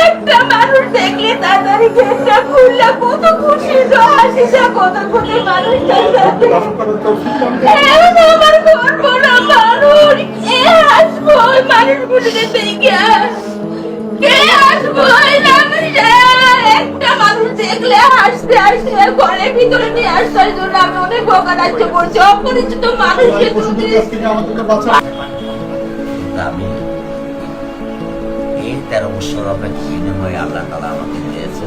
একটা মানুষ দেখলে তাড়াতাড়ি গেটটা খুললে কত খুশি হাসিটা কত খুশি মানুষটা আমার ঘর বড় মানুষ এ হাসবো মানুষগুলোকে দেখে কে হাসবো একটা মানুষ দেখলে হাসতে হাসতে ঘরের ভিতরে নিয়ে আসার জন্য আমি অনেক ভোগান্তি করছি অপরিচিত মানুষকে আমি এই 13 বছর অপেক্ষা বিনিময়ে আল্লাহ তাআলা আমাকে দিয়েছে।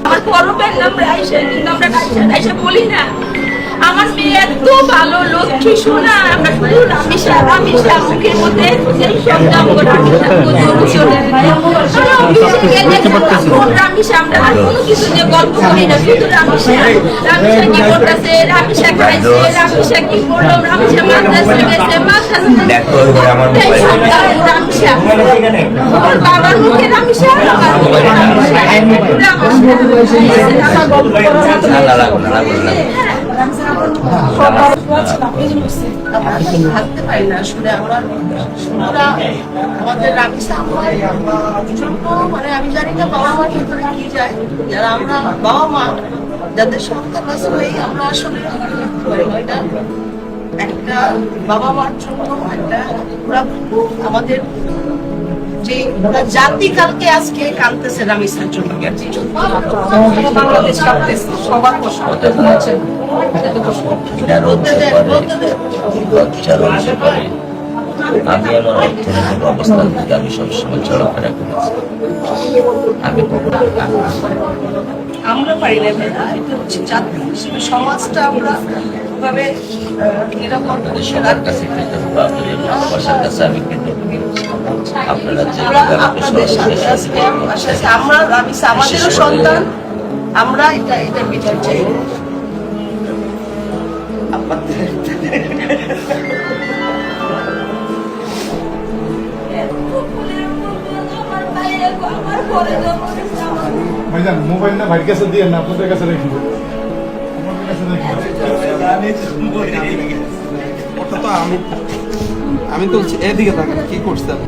আমার পরবের নাম রাইসা, কিন্তু আমরা রাইসা বলি না। আমার মেয়ে এত ভালো লক্ষ্মী শোনা, আমরা শুধু রামিসা মুখের মধ্যে সেই শব্দ রামিসা আমরা আর কোনো কিছু যে গল্প করি না, শুধু রামিসা কি করতেছে, রামিসা খাইছে, রামিসা কি করলো, রামিসা মাদ্রাসা গেছে, রামিসা ওর বাবার মুখে রামিসা থাকতে পারি না আসলে আমরা আমাদের রামিসা মানে আমি জানি না বাবা মার ভিতরে কি যায়, যারা আমরা বাবা মা যাদের সন্তান আছে আমরা আসলে এটা একটা বাবা মার জন্য একটা আমাদের যে জাতি কালকে আজকে কাঁদতেছে রামিসার জন্য, বাংলাদেশ কাঁদতেছে, সবার কষ্ট হচ্ছে। আমি আমার অর্থনৈতিক অবস্থান থেকে আমি সবসময় চলাফেরা করেছি। আমি আমরা পারি না, এটা হচ্ছে জাতি হিসেবে সমাজটা আমরা ভাবে নিরাপদ সবার কাছে কৃতজ্ঞ, আপনাদের ভালোবাসার কাছে আমি কৃতজ্ঞ। আপনারা যে আমরা আমাদেরও সন্তান, আমরা এটা বিচার চাই। ভাইজান মোবাইলটা ভাইয়ের কাছে দিয়ে না, আপনাদের কাছে রেখে আমি তো এদিকে থাকি কি করছেন।